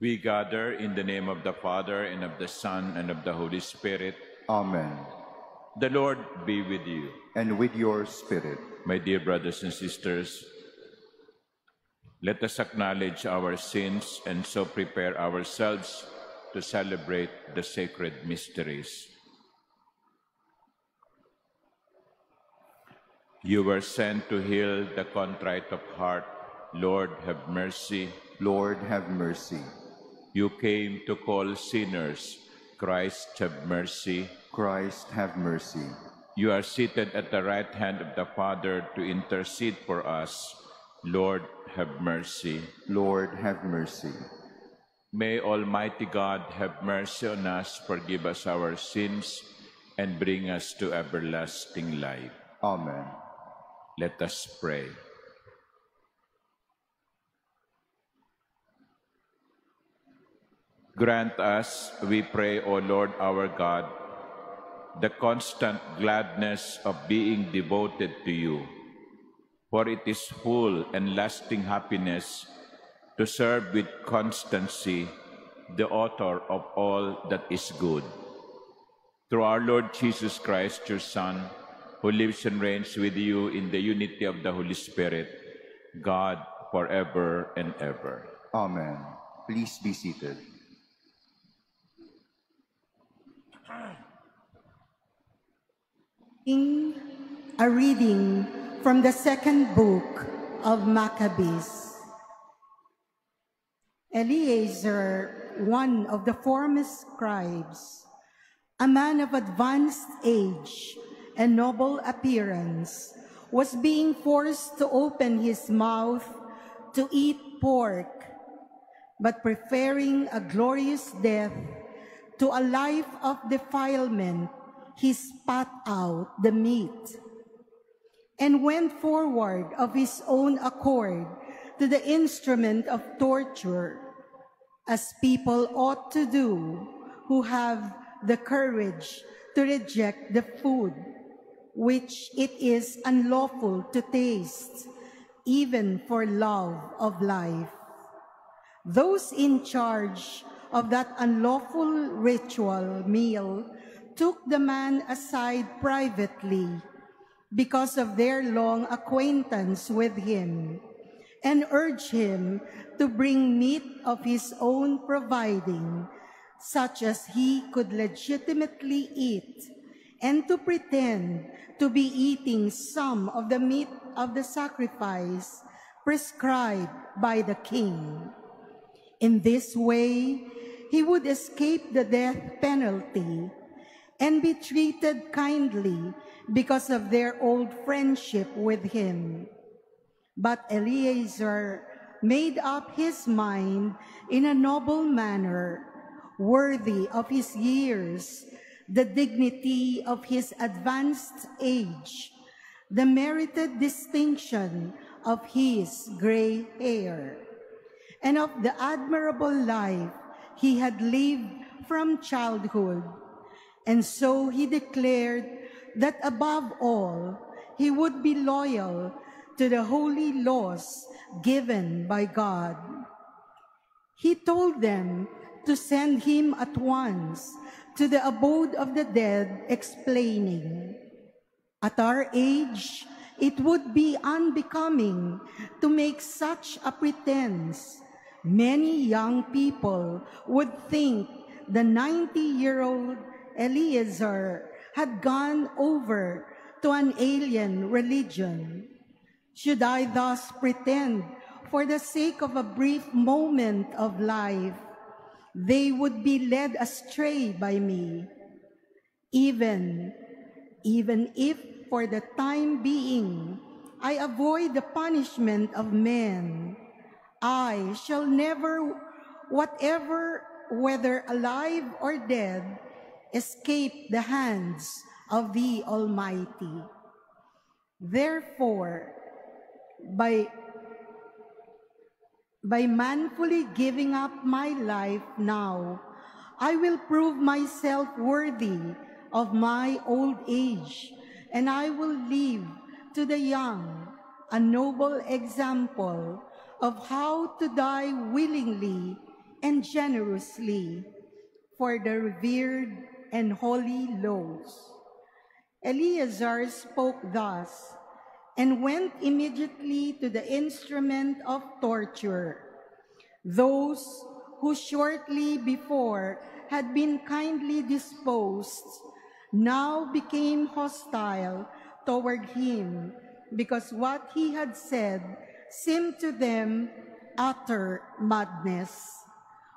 We gather in the name of the Father, and of the Son, and of the Holy Spirit. Amen. The Lord be with you. And with your spirit. My dear brothers and sisters, let us acknowledge our sins and so prepare ourselves to celebrate the sacred mysteries. You were sent to heal the contrite of heart. Lord, have mercy. Lord, have mercy. You came to call sinners. Christ, have mercy. Christ, have mercy. You are seated at the right hand of the Father to intercede for us. Lord, have mercy. Lord, have mercy. May Almighty God have mercy on us, forgive us our sins, and bring us to everlasting life. Amen. Let us pray. Grant us, we pray, O Lord our God, the constant gladness of being devoted to you, for it is full and lasting happiness to serve with constancy the author of all that is good. Through our Lord Jesus Christ, your Son, who lives and reigns with you in the unity of the Holy Spirit, God, forever and ever. Amen. Please be seated. A reading from the second book of Maccabees. Eleazar, one of the foremost scribes, a man of advanced age and noble appearance, was being forced to open his mouth to eat pork, but preferring a glorious death to a life of defilement, he spat out the meat and went forward of his own accord to the instrument of torture, as people ought to do who have the courage to reject the food which it is unlawful to taste, even for love of life. Those in charge of that unlawful ritual meal took the man aside privately because of their long acquaintance with him, and urged him to bring meat of his own providing, such as he could legitimately eat, and to pretend to be eating some of the meat of the sacrifice prescribed by the king. In this way, he would escape the death penalty and be treated kindly because of their old friendship with him. But Eleazar made up his mind in a noble manner, worthy of his years, the dignity of his advanced age, the merited distinction of his gray hair, and of the admirable life he had lived from childhood. And so he declared that above all, he would be loyal to the holy laws given by God. He told them to send him at once to the abode of the dead, explaining, "At our age, it would be unbecoming to make such a pretense. Many young people would think the 90-year-old Eleazar had gone over to an alien religion. Should I thus pretend for the sake of a brief moment of life, they would be led astray by me. Even if for the time being I avoid the punishment of men, I shall never, whether alive or dead, escape the hands of the Almighty. Therefore, by manfully giving up my life now, I will prove myself worthy of my old age, and I will leave to the young a noble example of how to die willingly and generously for the revered and holy laws. Eleazar spoke thus, and went immediately to the instrument of torture. Those who shortly before had been kindly disposed now became hostile toward him, because what he had said seemed to them utter madness.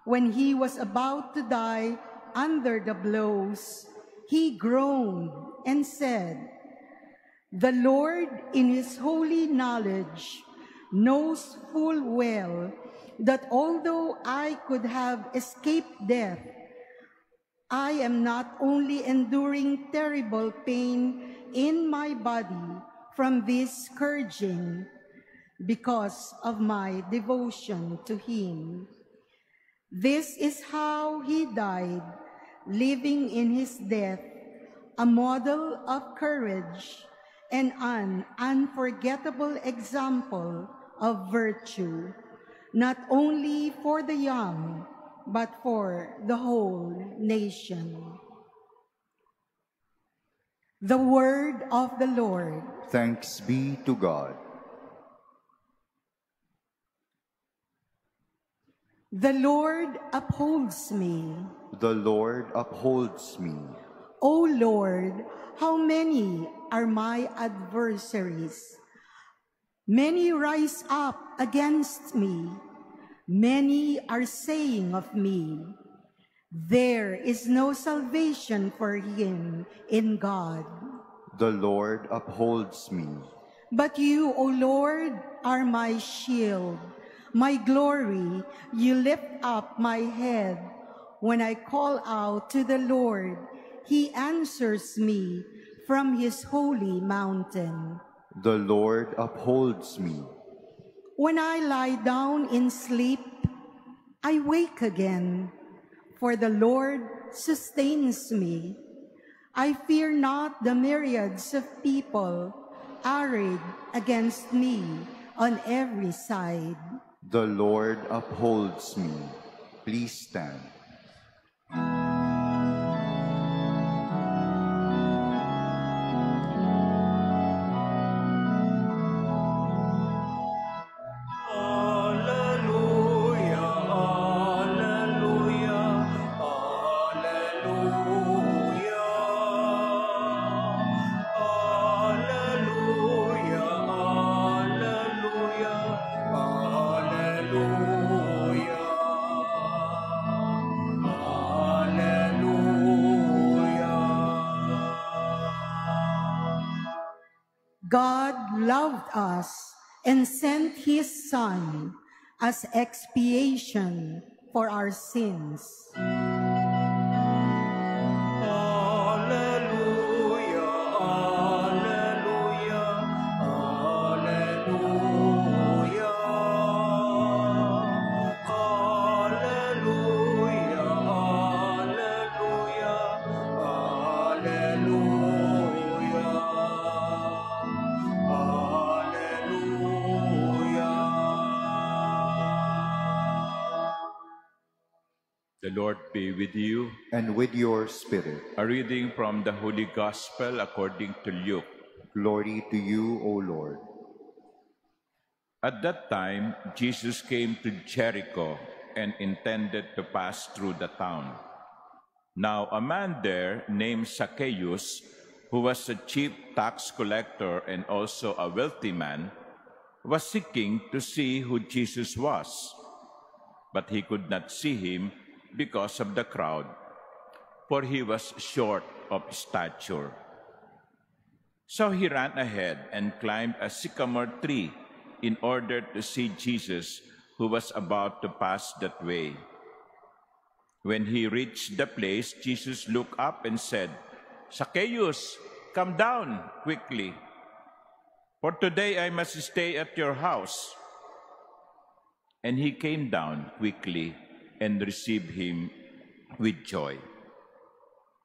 When he was about to die under the blows, he groaned and said, "The Lord in his holy knowledge knows full well that although I could have escaped death, I am not only enduring terrible pain in my body from this scourging because of my devotion to him." This is how he died, living in his death a model of courage and an unforgettable example of virtue, not only for the young, but for the whole nation. The word of the Lord. Thanks be to God. The Lord upholds me. The Lord upholds me. O Lord, how many are my adversaries? Many rise up against me. Many are saying of me, "There is no salvation for him in God." The Lord upholds me. But you, O Lord, are my shield, my glory. You lift up my head. When I call out to the Lord, he answers me from his holy mountain. The Lord upholds me. When I lie down in sleep, I wake again, for the Lord sustains me. I fear not the myriads of people arrayed against me on every side. The Lord upholds me. Please stand. God loved us and sent his Son as expiation for our sins. The Lord be with you. And with your spirit. A reading from the Holy Gospel according to Luke. Glory to you, O Lord. At that time, Jesus came to Jericho and intended to pass through the town. Now a man there named Zacchaeus, who was a chief tax collector and also a wealthy man, was seeking to see who Jesus was. But he could not see him because of the crowd, for he was short of stature. So he ran ahead and climbed a sycamore tree in order to see Jesus, who was about to pass that way. When he reached the place, Jesus looked up and said, "Zacchaeus, come down quickly, for today I must stay at your house." And he came down quickly and received him with joy.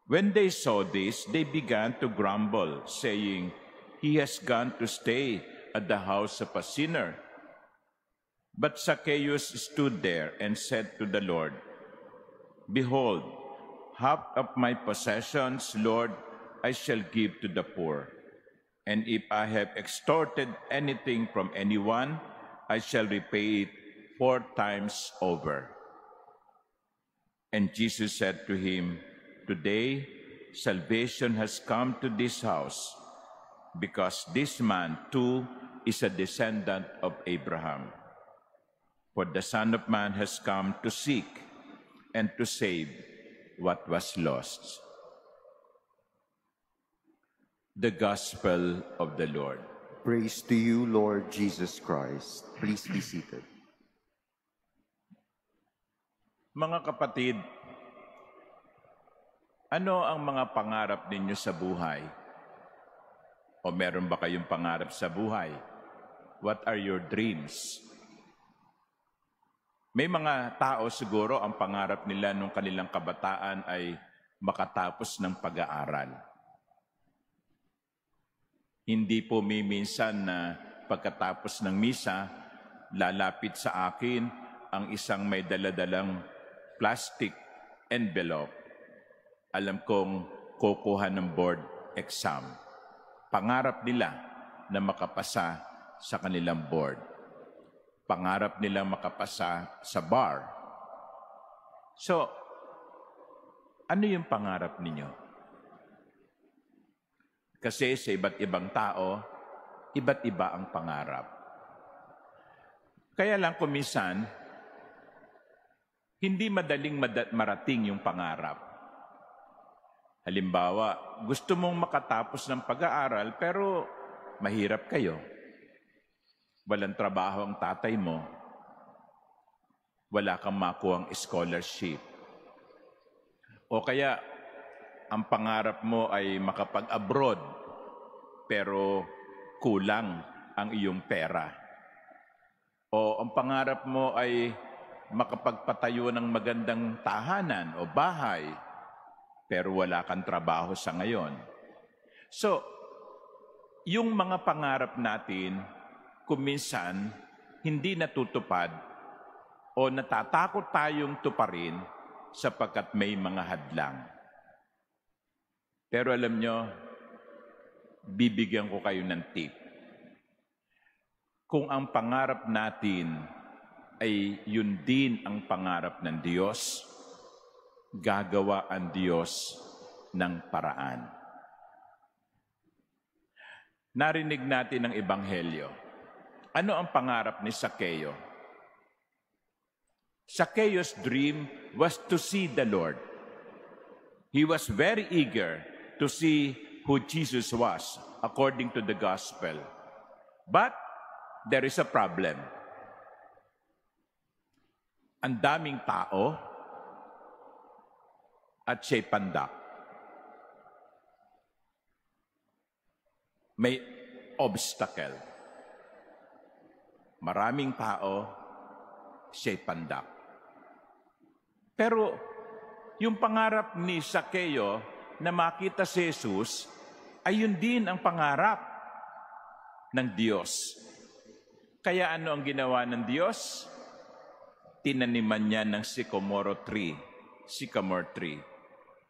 When they saw this, they began to grumble, saying, "He has gone to stay at the house of a sinner." But Zacchaeus stood there and said to the Lord, "Behold, half of my possessions, Lord, I shall give to the poor. And if I have extorted anything from anyone, I shall repay it 4 times over." And Jesus said to him, "Today salvation has come to this house, because this man too is a descendant of Abraham. For the Son of Man has come to seek and to save what was lost." The Gospel of the Lord. Praise to you, Lord Jesus Christ. Please be seated. Mga kapatid, ano ang mga pangarap ninyo sa buhay? O meron ba kayong pangarap sa buhay? What are your dreams? May mga tao siguro ang pangarap nila nung kanilang kabataan ay makatapos ng pag-aaral. Hindi po minsan na pagkatapos ng misa, lalapit sa akin ang isang may daladalang plastic envelope. Alam kong kukuha ng board exam. Pangarap nila na makapasa sa kanilang board. Pangarap nilang makapasa sa bar. So, ano yung pangarap ninyo? Kasi sa iba't ibang tao, iba't iba ang pangarap. Kaya lang kuminsan, hindi madaling marating yung pangarap. Halimbawa, gusto mong makatapos ng pag-aaral pero mahirap kayo. Walang trabaho ang tatay mo. Wala kang makuhang scholarship. O kaya, ang pangarap mo ay makapag-abroad, pero kulang ang iyong pera. O ang pangarap mo ay makapagpatayo ng magandang tahanan o bahay, pero wala kang trabaho sa ngayon. So, yung mga pangarap natin, kuminsan, hindi natutupad o natatakot tayong tuparin sapagkat may mga hadlang. Pero alam nyo, bibigyan ko kayo ng tip. Kung ang pangarap natin ay yun din ang pangarap ng Diyos, gagawa ang Diyos ng paraan. Narinig natin ang Ebanghelyo. Ano ang pangarap ni Zacchaeus? Zacchaeus' dream was to see the Lord. He was very eager to see who Jesus was, according to the gospel. But there is a problem. Ang daming tao at siya'y pandak. May obstacle. Maraming tao, siya'y pandak. Pero yung pangarap ni Zacchaeus na makita si Jesus, ay yun din ang pangarap ng Diyos. Kaya ano ang ginawa ng Diyos? Tinaniman niya ng sycamore tree,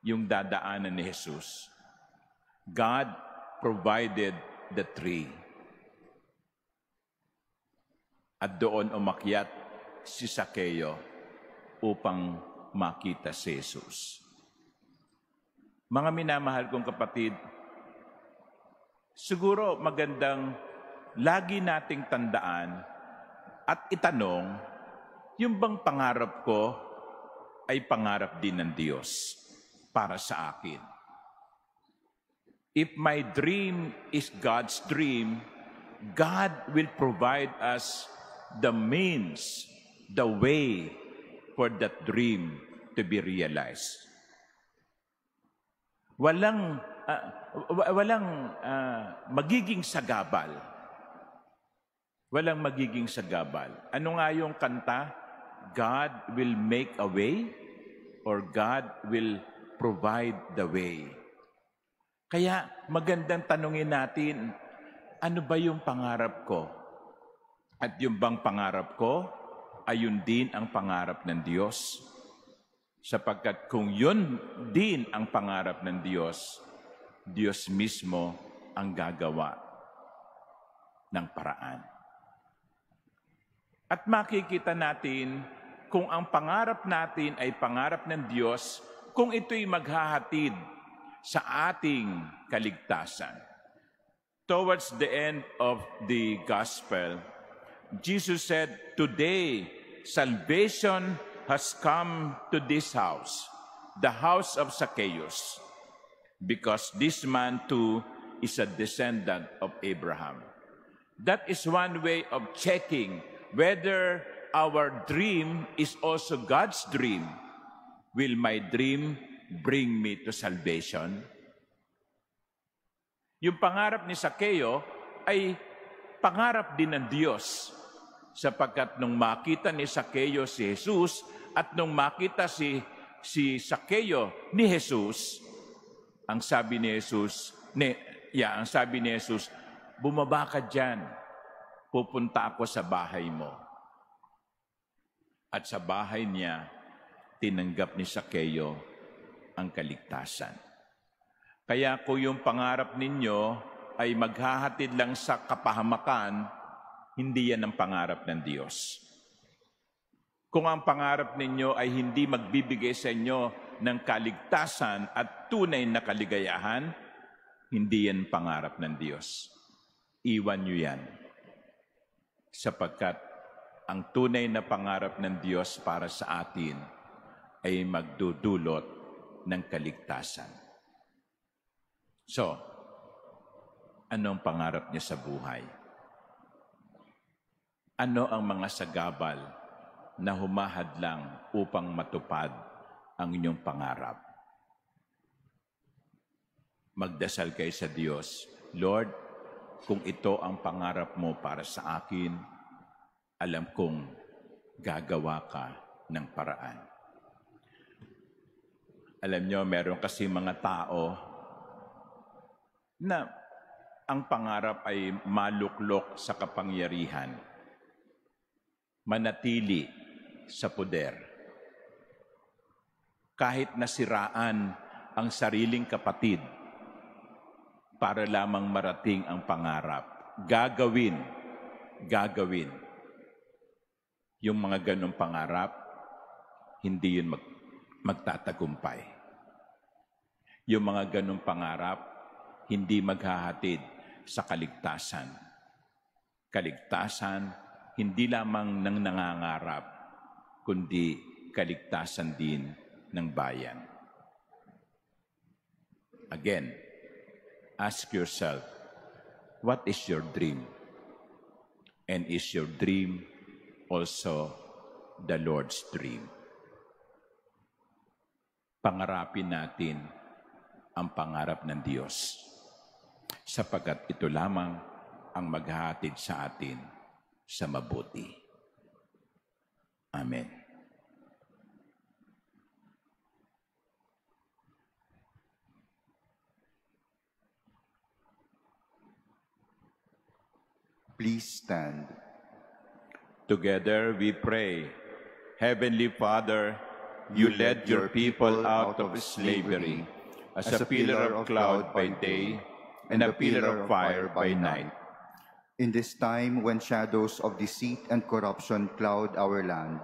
yung dadaanan ni Jesus. God provided the tree. At doon umakyat si Zacchaeus upang makita si Jesus. Mga minamahal kong kapatid, siguro magandang lagi nating tandaan at itanong, yung bang pangarap ko ay pangarap din ng Diyos para sa akin? If my dream is God's dream, God will provide us the means, the way for that dream to be realized. Walang magiging sagabal. Walang magiging sagabal. Ano nga yung kanta? God will make a way or God will provide the way. Kaya magandang tanungin natin, ano ba yung pangarap ko? At yung bang pangarap ko ayun din ang pangarap ng Diyos. Sapagkat kung yun din ang pangarap ng Diyos, Diyos mismo ang gagawa ng paraan. At makikita natin kung ang pangarap natin ay pangarap ng Diyos, kung ito'y maghahatid sa ating kaligtasan. Towards the end of the gospel, Jesus said, "Today, salvation has come to this house, the house of Zacchaeus, because this man too is a descendant of Abraham." That is one way of checking whether our dream is also God's dream. Will my dream bring me to salvation? Yung pangarap ni Zacchaeus ay pangarap din ng Diyos, sapagkat nung makita ni Zacchaeus si Jesus at nung makita si Zacchaeus ni Jesus, ang sabi ni Jesus, "Bumaba ka diyan. Pupunta ako sa bahay mo." At sa bahay niya, tinanggap ni Zacchaeus ang kaligtasan. Kaya kung yung pangarap ninyo ay maghahatid lang sa kapahamakan, hindi yan ang pangarap ng Diyos. Kung ang pangarap ninyo ay hindi magbibigay sa inyo ng kaligtasan at tunay na kaligayahan, hindi yan pangarap ng Diyos. Iwan nyo yan. Sapagkat ang tunay na pangarap ng Diyos para sa atin ay magdudulot ng kaligtasan. So, anong pangarap niya sa buhay? Ano ang mga sagabal na humahadlang upang matupad ang inyong pangarap? Magdasal kayo sa Diyos, "Lord, kung ito ang pangarap mo para sa akin, alam kong gagawa ka ng paraan." Alam nyo, meron kasi mga tao na ang pangarap ay maluklok sa kapangyarihan, manatili sa poder. Kahit nasiraan ang sariling kapatid para lamang marating ang pangarap, gagawin. Yung mga ganong pangarap, hindi yun magtatagumpay. Yung mga ganong pangarap, hindi maghahatid sa kaligtasan. Kaligtasan, hindi lamang ng nangangarap, kundi kaligtasan din ng bayan. Again, ask yourself, what is your dream? And is your dream also the Lord's dream? Pangarapin natin ang pangarap ng Diyos, sapagkat ito lamang ang maghahatid sa atin sa mabuti. Amen. Please stand. Together we pray. Heavenly Father, you led your people out of slavery as a pillar of cloud by day and a pillar of fire by night. In this time when shadows of deceit and corruption cloud our land,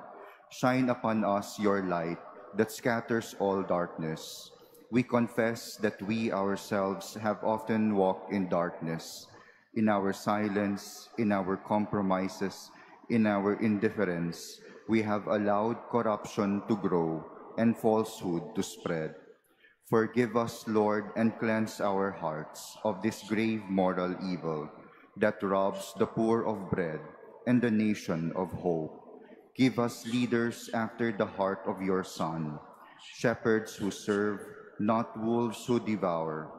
shine upon us your light that scatters all darkness. We confess that we ourselves have often walked in darkness, in our silence, in our compromises, in our indifference. We have allowed corruption to grow and falsehood to spread. Forgive us, Lord, and cleanse our hearts of this grave moral evil that robs the poor of bread and the nation of hope. Give us leaders after the heart of your Son, shepherds who serve, not wolves who devour.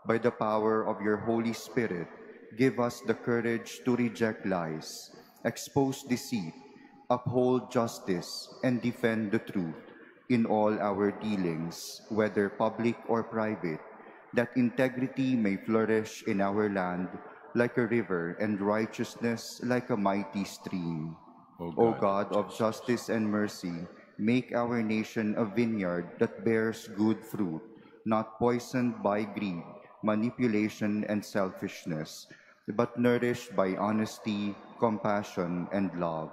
By the power of your Holy Spirit, give us the courage to reject lies, expose deceit, uphold justice, and defend the truth in all our dealings, whether public or private, that integrity may flourish in our land like a river and righteousness like a mighty stream. O God of justice and mercy, make our nation a vineyard that bears good fruit, not poisoned by greed, manipulation, and selfishness, but nourished by honesty, compassion, and love.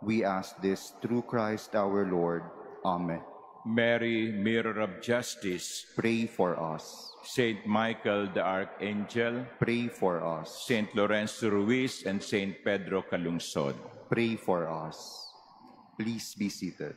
We ask this through Christ our Lord. Amen. Mary, Mirror of Justice, Pray for us. Saint Michael the Archangel, Pray for us. Saint Lorenzo Ruiz, and Saint Pedro Calungsod, Pray for us. Please be seated.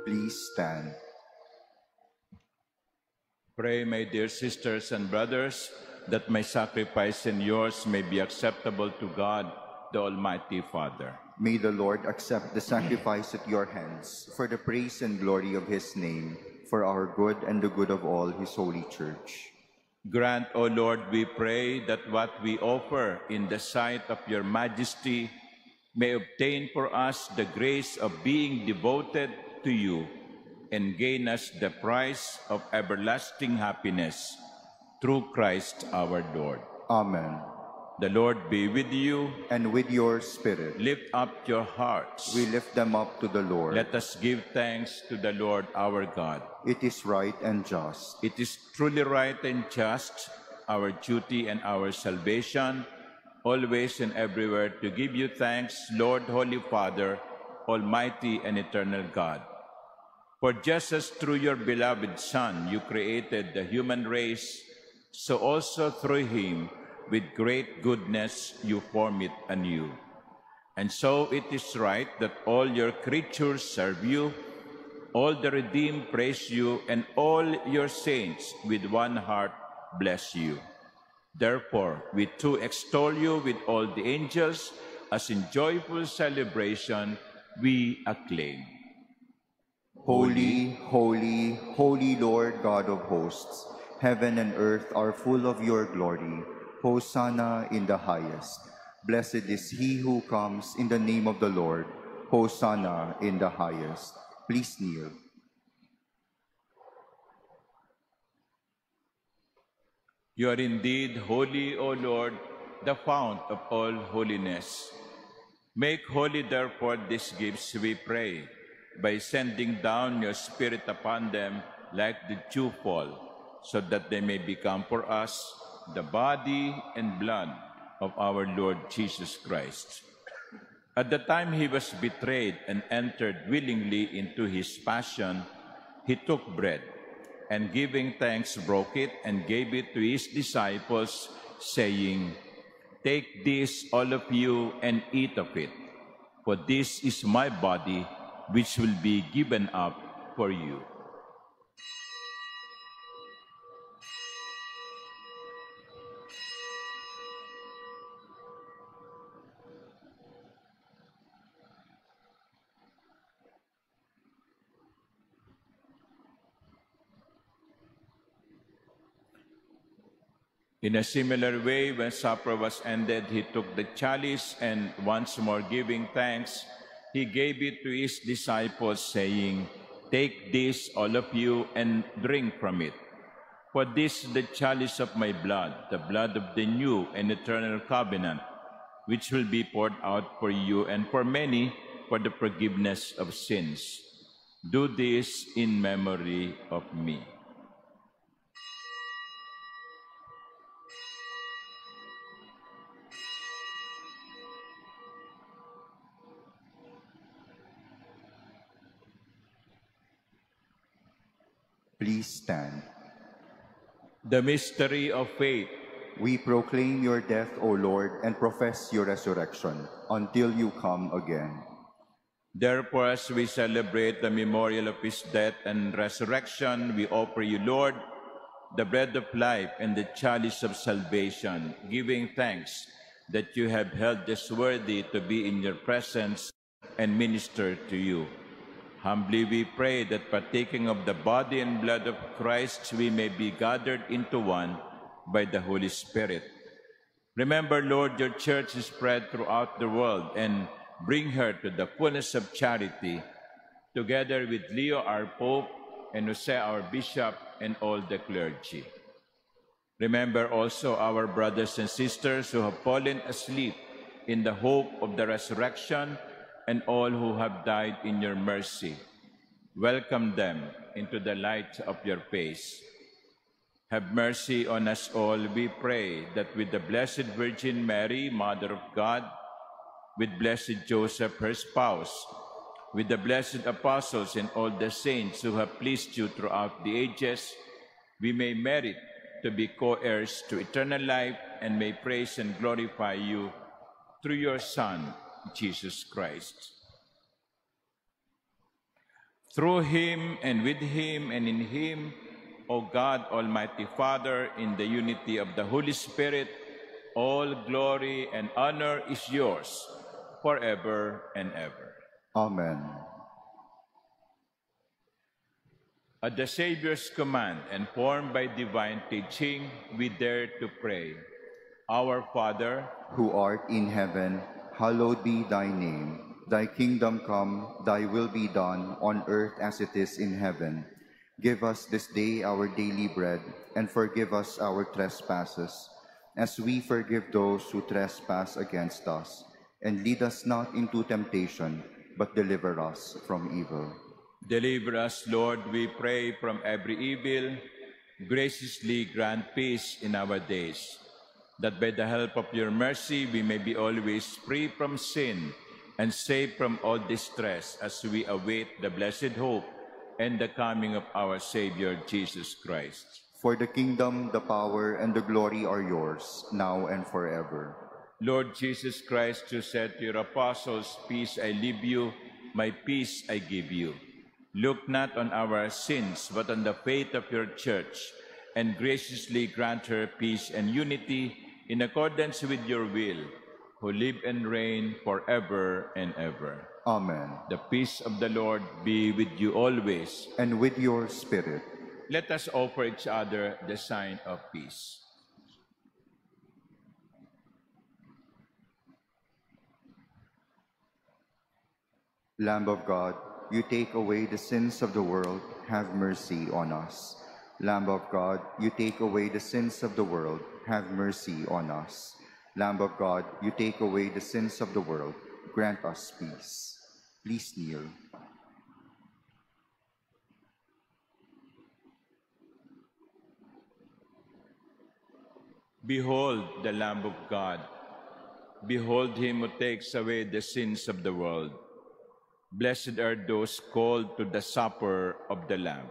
Please stand. Pray, my dear sisters and brothers, that my sacrifice and yours may be acceptable to God, the Almighty Father. May the Lord accept the sacrifice at your hands for the praise and glory of his name, for our good and the good of all his holy church. Grant, O Lord, we pray, that what we offer in the sight of your majesty may obtain for us the grace of being devoted to you and gain us the prize of everlasting happiness through Christ our Lord. Amen. The Lord be with you. And with your spirit. Lift up your hearts. We lift them up to the Lord. Let us give thanks to the Lord our God. It is right and just. It is truly right and just, our duty and our salvation, always and everywhere to give you thanks, Lord, Holy Father, Almighty and eternal God. For just as through your beloved Son you created the human race, so also through him, with great goodness, you form it anew. And so it is right that all your creatures serve you, all the redeemed praise you, and all your saints with one heart bless you. Therefore, we too extol you with all the angels, as in joyful celebration we acclaim. Holy, holy, holy Lord God of hosts, heaven and earth are full of your glory. Hosanna in the highest. Blessed is he who comes in the name of the Lord. Hosanna in the highest. Please kneel. You are indeed holy, O Lord, the fount of all holiness. Make holy, therefore, these gifts, we pray, by sending down your Spirit upon them like the dewfall, so that they may become for us the body and blood of our Lord Jesus Christ. At the time he was betrayed and entered willingly into his passion, he took bread, and giving thanks, broke it and gave it to his disciples, saying, "Take this, all of you, and eat of it, for this is my body, which will be given up for you." In a similar way, when supper was ended, he took the chalice, and once more giving thanks, he gave it to his disciples, saying, "Take this, all of you, and drink from it. For this is the chalice of my blood, the blood of the new and eternal covenant, which will be poured out for you and for many for the forgiveness of sins. Do this in memory of me. Please stand. The mystery of faith. We proclaim your death, O Lord, and profess your resurrection until you come again. Therefore, as we celebrate the memorial of his death and resurrection, we offer you, Lord, the bread of life and the chalice of salvation, giving thanks that you have held us worthy to be in your presence and minister to you. Humbly we pray that partaking of the body and blood of Christ, we may be gathered into one by the Holy Spirit. Remember, Lord, your church is spread throughout the world and bring her to the fullness of charity, together with Leo, our Pope, and Jose, our Bishop, and all the clergy. Remember also our brothers and sisters who have fallen asleep in the hope of the resurrection, and all who have died in your mercy. Welcome them into the light of your face. Have mercy on us all, we pray, that with the Blessed Virgin Mary, Mother of God, with blessed Joseph, her spouse, with the blessed apostles and all the saints who have pleased you throughout the ages, we may merit to be co-heirs to eternal life and may praise and glorify you through your Son, Jesus Christ. Through him and with him and in him, O God, Almighty Father, in the unity of the Holy Spirit, all glory and honor is yours forever and ever. Amen. At the Savior's command and formed by divine teaching, we dare to pray. Our Father, Who art in heaven, hallowed be thy name. Thy kingdom come, thy will be done, on earth as it is in heaven. Give us this day our daily bread, and forgive us our trespasses, as we forgive those who trespass against us. And lead us not into temptation, but deliver us from evil. deliver us, Lord, we pray, from every evil. Graciously grant peace in our days, that by the help of your mercy we may be always free from sin and safe from all distress, as we await the blessed hope and the coming of our Savior, Jesus Christ. For the kingdom, the power, and the glory are yours, now and forever. Lord Jesus Christ, you said to your apostles, "Peace I leave you, my peace I give you." Look not on our sins, but on the faith of your church, and graciously grant her peace and unity in accordance with your will, who live and reign forever and ever. Amen. The peace of the Lord be with you always. And with your spirit. Let us offer each other the sign of peace. Lamb of God, you take away the sins of the world, have mercy on us. Lamb of God, you take away the sins of the world, have mercy on us. Lamb of God, you take away the sins of the world, grant us peace. Please kneel. Behold the Lamb of God. Behold him who takes away the sins of the world. Blessed are those called to the supper of the Lamb.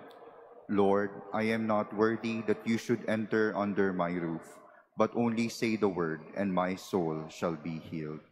Lord, I am not worthy that you should enter under my roof, but only say the word, and my soul shall be healed.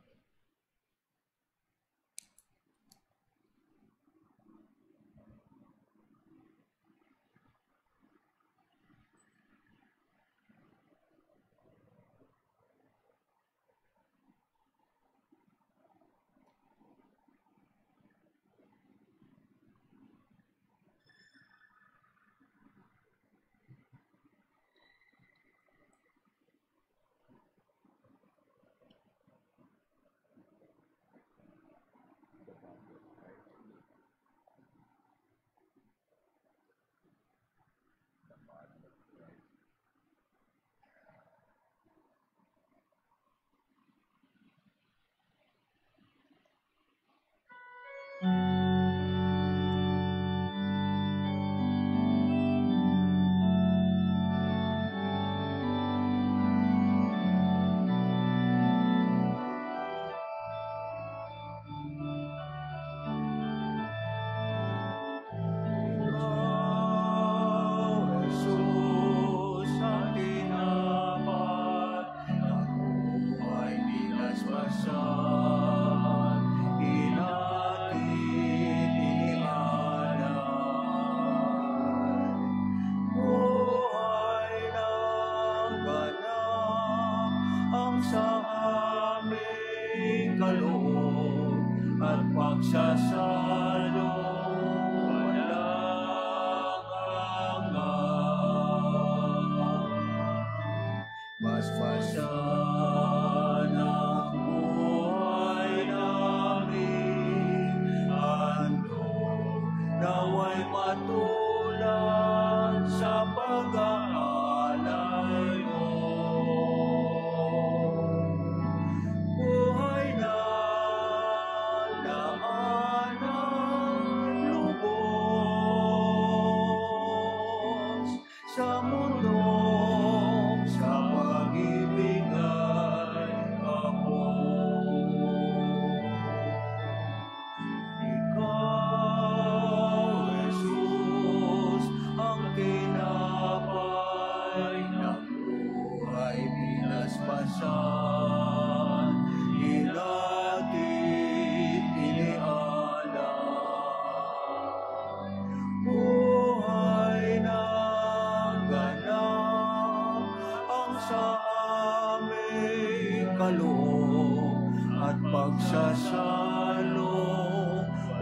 magsasalo,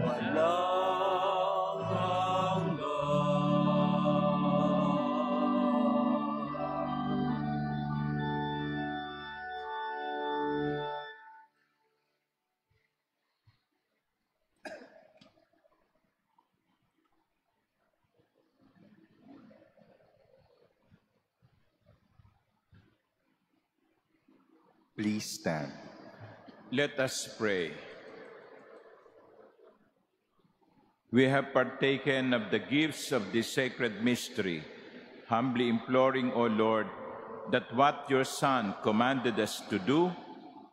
walang hanggan. Please stand. Let us pray. We have partaken of the gifts of this sacred mystery, humbly imploring, O Lord, that what your Son commanded us to do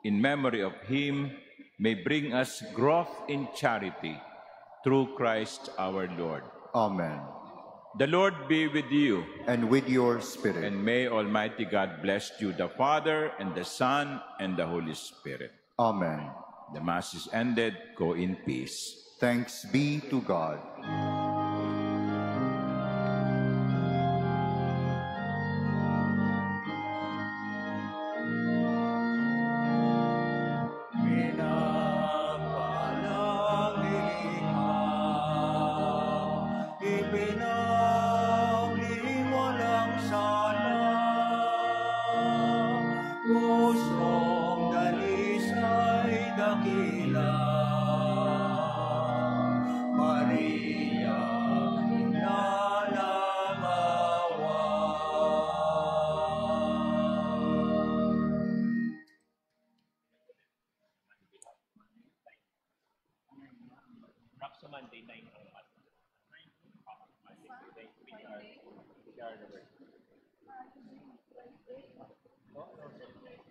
in memory of him may bring us growth in charity through Christ our Lord. Amen. The Lord be with you, And with your spirit. and may Almighty God bless you, the Father, and the Son, and the Holy Spirit. Amen. The Mass is ended. Go in peace. Thanks be to God. Pinapanalangin, ipinagliwalang sala, pusong dalisay dakila. Maria, ina ng awa.